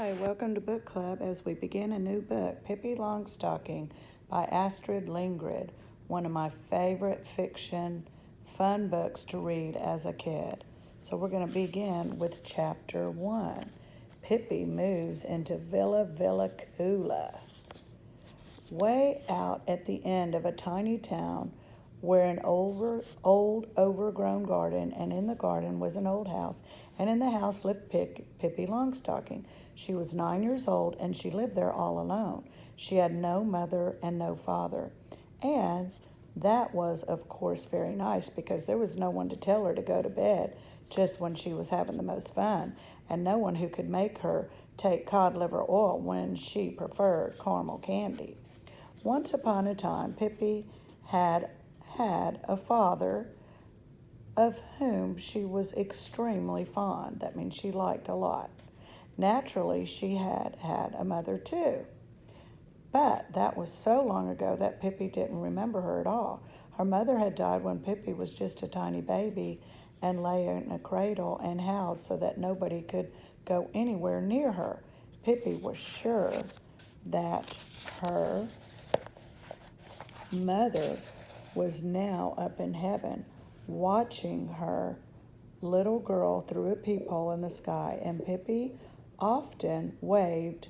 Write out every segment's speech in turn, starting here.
Hi, welcome to Book Club as we begin a new book, Pippi Longstocking by Astrid Lindgren, one of my favorite fiction, fun books to read as a kid. So we're going to begin with Chapter 1. Pippi moves into Villekulla. Way out at the end of a tiny town where an old overgrown garden, and in the garden was an old house, and in the house lived Pippi Longstocking. She was 9 years old, and she lived there all alone. She had no mother and no father. And that was, of course, very nice because there was no one to tell her to go to bed just when she was having the most fun, and no one who could make her take cod liver oil when she preferred caramel candy. Once upon a time, Pippi had a father of whom she was extremely fond. That means she liked a lot. Naturally, she had a mother too. But that was so long ago that Pippi didn't remember her at all. Her mother had died when Pippi was just a tiny baby and lay in a cradle and howled so that nobody could go anywhere near her. Pippi was sure that her mother was now up in heaven watching her little girl through a peephole in the sky, and Pippi often waved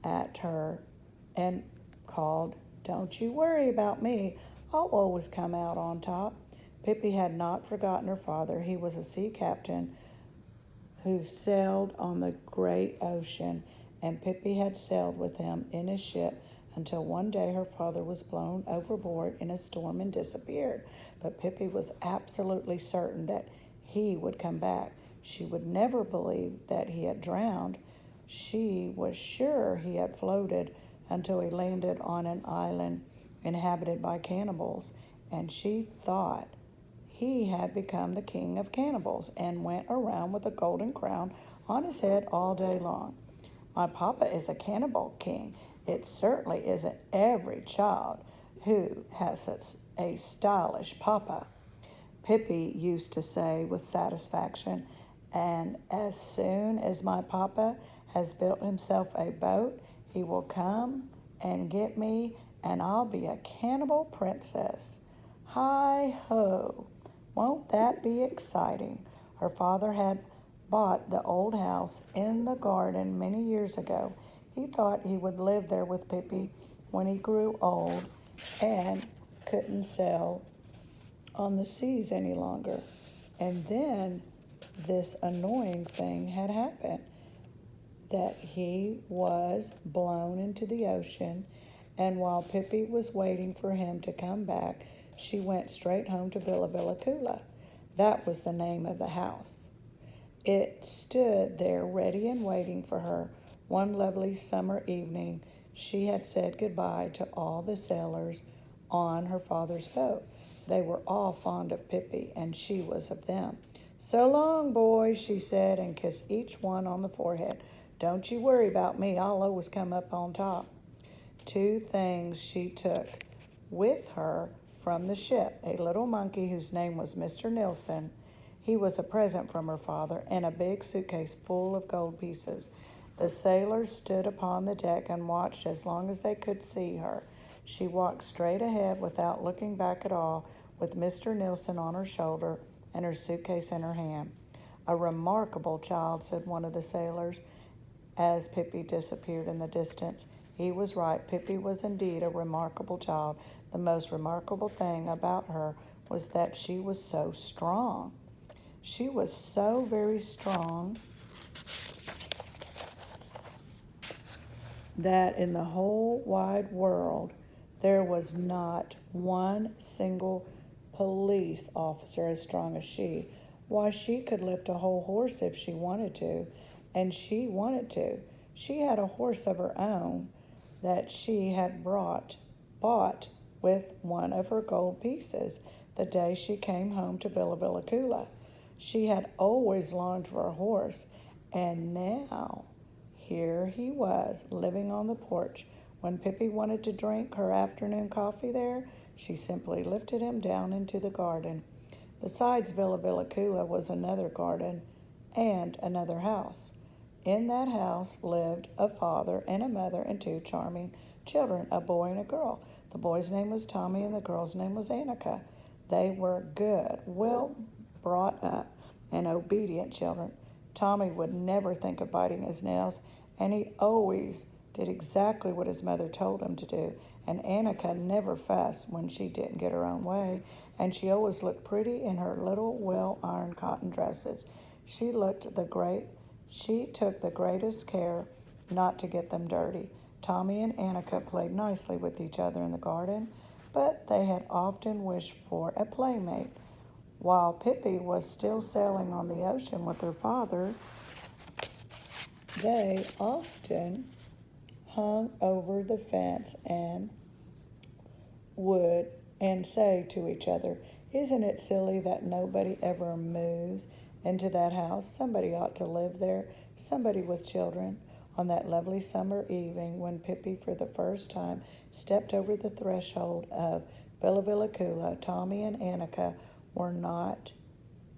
at her and called, "Don't you worry about me, I'll always come out on top." Pippi had not forgotten her father. He was a sea captain who sailed on the great ocean, and Pippi had sailed with him in his ship until one day her father was blown overboard in a storm and disappeared. But Pippi was absolutely certain that he would come back. She would never believe that he had drowned. She was sure he had floated until he landed on an island inhabited by cannibals, and she thought he had become the king of cannibals and went around with a golden crown on his head all day long. "My papa is a cannibal king. It certainly isn't every child who has a stylish papa," Pippi used to say with satisfaction. "And as soon as my papa has built himself a boat, he will come and get me, and I'll be a cannibal princess. Hi ho! Won't that be exciting?" Her father had bought the old house in the garden many years ago. He thought he would live there with Pippi when he grew old and couldn't sail on the seas any longer. And then this annoying thing had happened, that he was blown into the ocean, and while Pippi was waiting for him to come back, she went straight home to Villekulla. That was the name of the house. It stood there ready and waiting for her. One lovely summer evening, she had said goodbye to all the sailors on her father's boat. They were all fond of Pippi, and she was of them. "So long, boys," she said, and kissed each one on the forehead. "Don't you worry about me. I'll always come up on top." Two things she took with her from the ship: a little monkey whose name was Mr. Nilsson. He was a present from her father, and a big suitcase full of gold pieces. The sailors stood upon the deck and watched as long as they could see her. She walked straight ahead without looking back at all, with Mr. Nilsson on her shoulder and her suitcase in her hand. "A remarkable child," said one of the sailors as Pippi disappeared in the distance. He was right. Pippi was indeed a remarkable child. The most remarkable thing about her was that she was so strong. She was so very strong that in the whole wide world there was not one single police officer as strong as she. Why, she could lift a whole horse if she wanted to, and she wanted to. She had a horse of her own that she had bought with one of her gold pieces the day she came home to Villekulla. She had always longed for a horse, and now here he was, living on the porch. When Pippi wanted to drink her afternoon coffee there, she simply lifted him down into the garden. Besides Villekulla was another garden and another house. In that house lived a father and a mother and two charming children, a boy and a girl. The boy's name was Tommy and the girl's name was Annika. They were good, well brought up, and obedient children. Tommy would never think of biting his nails, and he always did exactly what his mother told him to do. And Annika never fussed when she didn't get her own way, and she always looked pretty in her little well-ironed cotton dresses. She took the greatest care not to get them dirty. Tommy and Annika played nicely with each other in the garden, but they had often wished for a playmate. While Pippi was still sailing on the ocean with her father, they often hung over the fence and would and say to each other, "Isn't it silly that nobody ever moves into that house? Somebody ought to live there, somebody with children." On that lovely summer evening, when Pippi for the first time stepped over the threshold of Villekulla, Tommy and Annika were not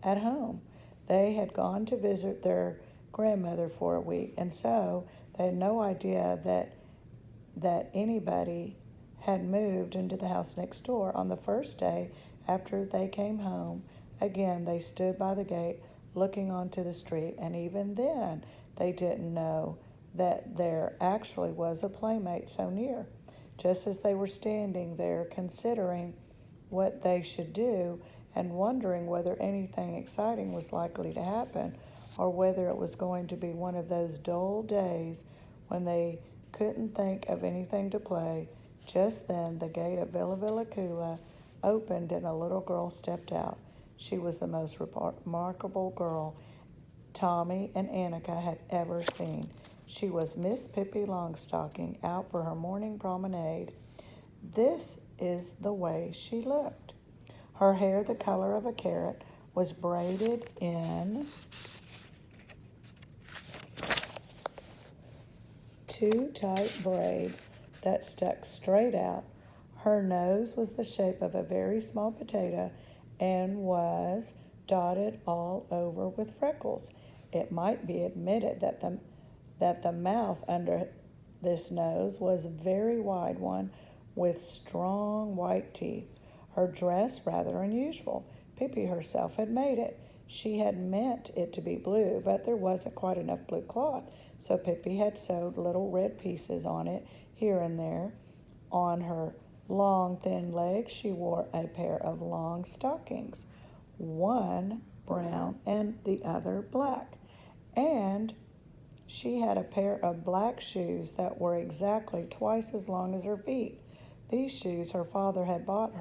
at home. They had gone to visit their grandmother for a week, and so they had no idea that anybody had moved into the house next door. On the first day after they came home, again they stood by the gate looking onto the street, and even then they didn't know that there actually was a playmate so near. Just as they were standing there considering what they should do and wondering whether anything exciting was likely to happen, or whether it was going to be one of those dull days when they couldn't think of anything to play, just then the gate of Villekulla opened and a little girl stepped out. She was the most remarkable girl Tommy and Annika had ever seen. She was Miss Pippi Longstocking, out for her morning promenade. This is the way she looked. Her hair, the color of a carrot, was braided in two tight braids that stuck straight out. Her nose was the shape of a very small potato and was dotted all over with freckles. It might be admitted that the mouth under this nose was a very wide one with strong white teeth. Her dress rather unusual. Pippi herself had made it. She had meant it to be blue, but there wasn't quite enough blue cloth, so Pippi had sewed little red pieces on it here and there. On her long, thin legs she wore a pair of long stockings, one brown and the other black, and she had a pair of black shoes that were exactly twice as long as her feet. These shoes her father had bought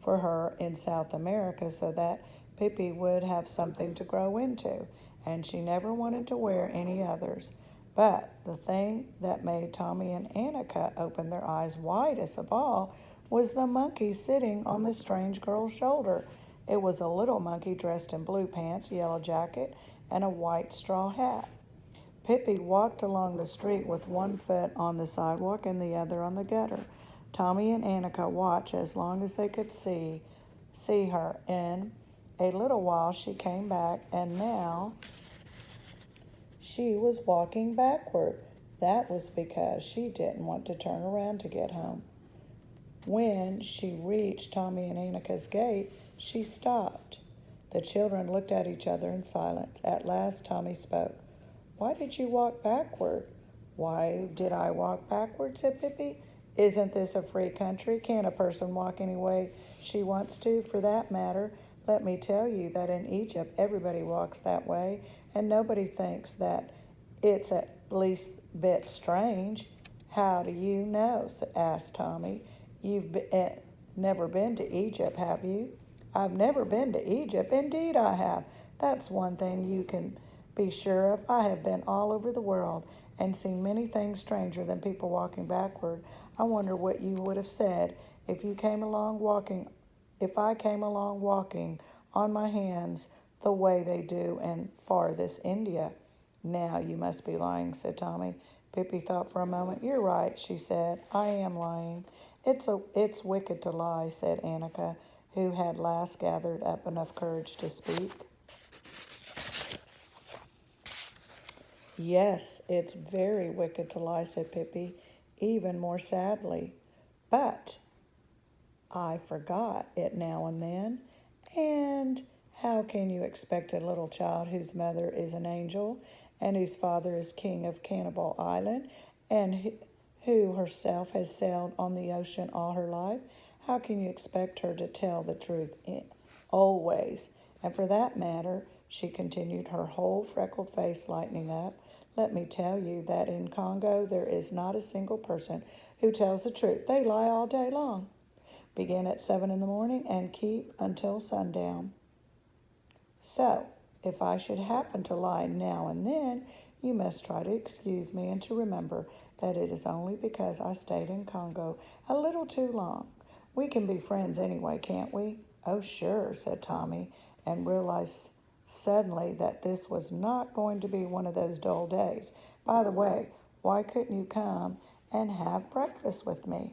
for her in South America so that Pippi would have something to grow into, and she never wanted to wear any others. But the thing that made Tommy and Annika open their eyes widest of all was the monkey sitting on the strange girl's shoulder. It was a little monkey dressed in blue pants, yellow jacket, and a white straw hat. Pippi walked along the street with one foot on the sidewalk and the other on the gutter. Tommy and Annika watched as long as they could see her. In a little while she came back, and now she was walking backward. That was because she didn't want to turn around to get home. When she reached Tommy and Annika's gate, she stopped. The children looked at each other in silence. At last Tommy spoke. "Why did you walk backward?" "Why did I walk backward?" said Pippi. "Isn't this a free country? Can't a person walk any way she wants to? For that matter, let me tell you that in Egypt everybody walks that way, and nobody thinks that it's at least a bit strange." "How do you know?" asked Tommy. Never been to Egypt, have you?" "I've never been to Egypt. Indeed I have. That's one thing you can be sure of. I have been all over the world and seen many things stranger than people walking backward. I wonder what you would have said if I came along walking on my hands the way they do in farthest India." "Now you must be lying," said Tommy. Pippi thought for a moment. "You're right," she said. "I am lying." It's wicked to lie," said Annika, who had last gathered up enough courage to speak. Yes, it's very wicked to lie, said Pippi, even more sadly. But I forgot it now and then. And how can you expect a little child whose mother is an angel and whose father is king of Cannibal Island and who herself has sailed on the ocean all her life? How can you expect her to tell the truth always? And for that matter, she continued, her whole freckled face lightening up, let me tell you that in Congo there is not a single person who tells the truth. They lie all day long. Begin at 7 in the morning and keep until sundown. So, if I should happen to lie now and then, you must try to excuse me and to remember that it is only because I stayed in Congo a little too long. We can be friends anyway, can't we? Oh, sure, said Tommy, and realized suddenly that this was not going to be one of those dull days. By the way, why couldn't you come and have breakfast with me?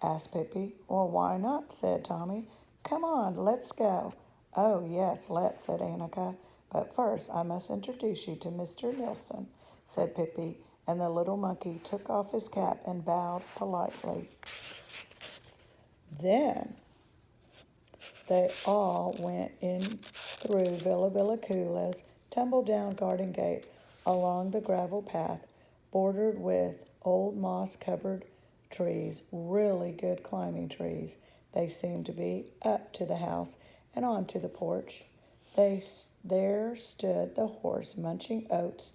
Asked Pippi. Well, why not? Said Tommy. Come on, let's go. Oh, yes, let's, said Annika. But first I must introduce you to Mr. Nilsson, said Pippi, and the little monkey took off his cap and bowed politely. Then they all went in through Villekulla's tumble-down garden gate along the gravel path bordered with old moss-covered trees, really good climbing trees. They seemed to be up to the house and onto the porch. There stood the horse munching oats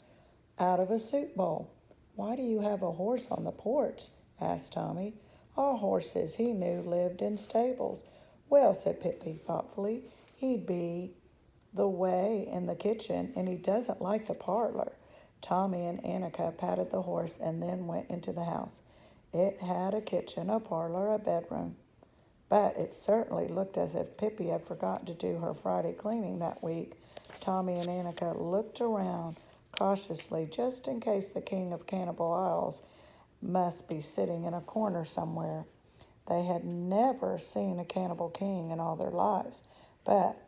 out of a soup bowl. Why do you have a horse on the porch? Asked Tommy. All horses, he knew, lived in stables. Well, said Pippi thoughtfully, he'd be the way in the kitchen, and he doesn't like the parlor. Tommy and Annika patted the horse and then went into the house. It had a kitchen, a parlor, a bedroom. But it certainly looked as if Pippi had forgotten to do her Friday cleaning that week. Tommy and Annika looked around cautiously just in case the king of Cannibal Isles must be sitting in a corner somewhere. They had never seen a cannibal king in all their lives, but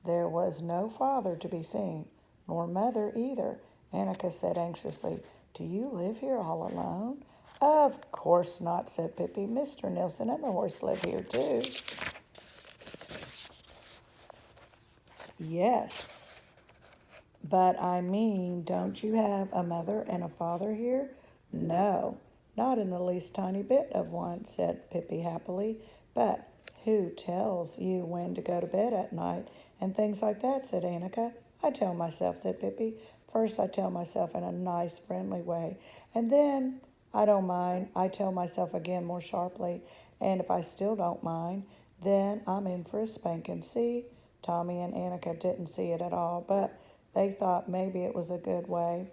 there was no father to be seen, nor mother either. Annika said anxiously, Do you live here all alone? Of course not, said Pippi. Mr. Nilsson and the horse live here too. Yes, but I mean, don't you have a mother and a father here? No, not in the least tiny bit of one, said Pippi happily. But who tells you when to go to bed at night and things like that, said Annika. I tell myself, said Pippi. First I tell myself in a nice, friendly way, and then I don't mind. I tell myself again more sharply, and if I still don't mind, then I'm in for a spanking. See? Tommy and Annika didn't see it at all, but they thought maybe it was a good way.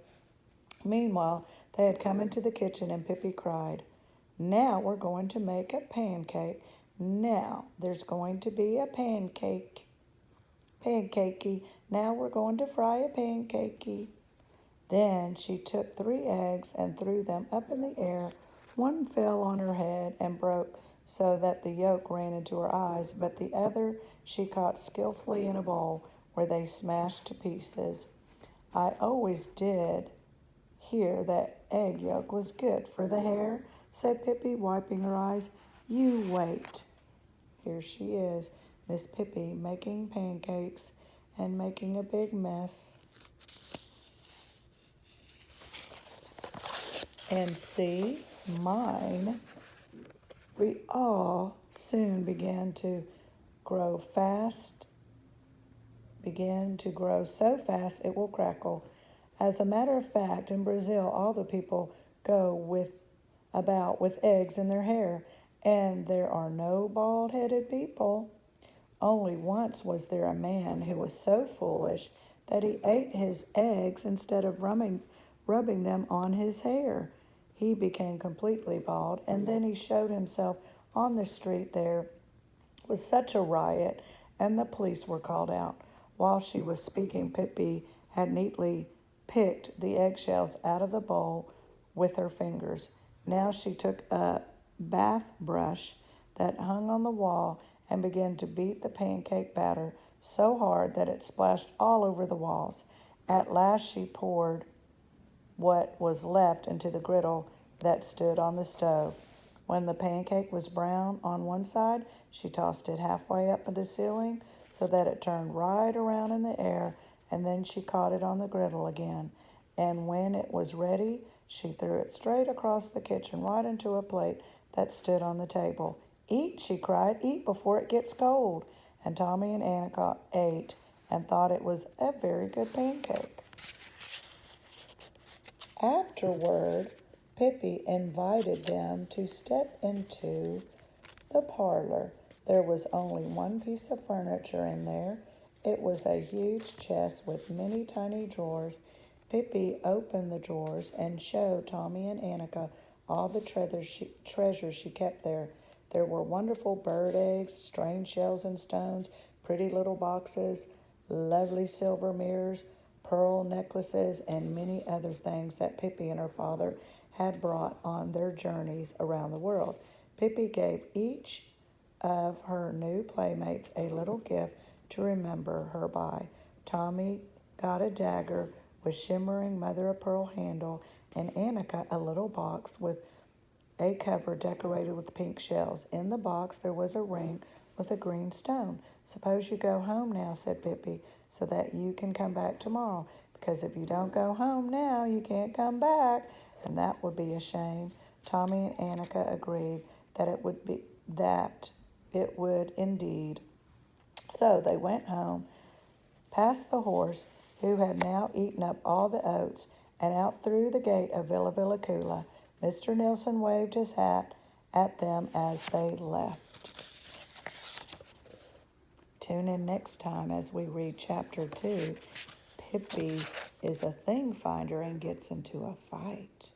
Meanwhile, they had come into the kitchen and Pippi cried, Now we're going to make a pancake. Now there's going to be a pancakey. Now we're going to fry a pancakey. Then she took 3 eggs and threw them up in the air. One fell on her head and broke so that the yolk ran into her eyes, but the other she caught skillfully in a bowl where they smashed to pieces. I always did hear that egg yolk was good for the hair, said Pippi, wiping her eyes. You wait. Here she is, Miss Pippi, making pancakes and making a big mess. And see, mine, we all soon began to grow so fast it will crackle. As a matter of fact, in Brazil, all the people go about with eggs in their hair, and there are no bald-headed people. Only once was there a man who was so foolish that he ate his eggs instead of rubbing them on his hair. He became completely bald, and then he showed himself on the street. There was such a riot, and the police were called out. While she was speaking, Pippi had neatly picked the eggshells out of the bowl with her fingers. Now she took a bath brush that hung on the wall and began to beat the pancake batter so hard that it splashed all over the walls. At last she poured what was left into the griddle that stood on the stove. When the pancake was brown on one side, she tossed it halfway up to the ceiling so that it turned right around in the air, and then she caught it on the griddle again. And when it was ready, she threw it straight across the kitchen right into a plate that stood on the table. Eat, she cried, eat before it gets cold. And Tommy and Annika ate and thought it was a very good pancake. Afterward, Pippi invited them to step into the parlor. There was only one piece of furniture in there. It was a huge chest with many tiny drawers. Pippi opened the drawers and showed Tommy and Annika all the treasures she kept there. There were wonderful bird eggs, strange shells and stones, pretty little boxes, lovely silver mirrors, pearl necklaces, and many other things that Pippi and her father had brought on their journeys around the world. Pippi gave each of her new playmates a little gift to remember her by. Tommy got a dagger with shimmering mother-of-pearl handle, and Annika a little box with a cover decorated with pink shells. In the box there was a ring with a green stone. Suppose you go home now, said Pippi, so that you can come back tomorrow. Because if you don't go home now, you can't come back, and that would be a shame. Tommy and Annika agreed that it would indeed. So they went home, past the horse, who had now eaten up all the oats, and out through the gate of Villekulla. Mr. Nilsson waved his hat at them as they left. Tune in next time as we read Chapter 2. Pippi is a thing finder and gets into a fight.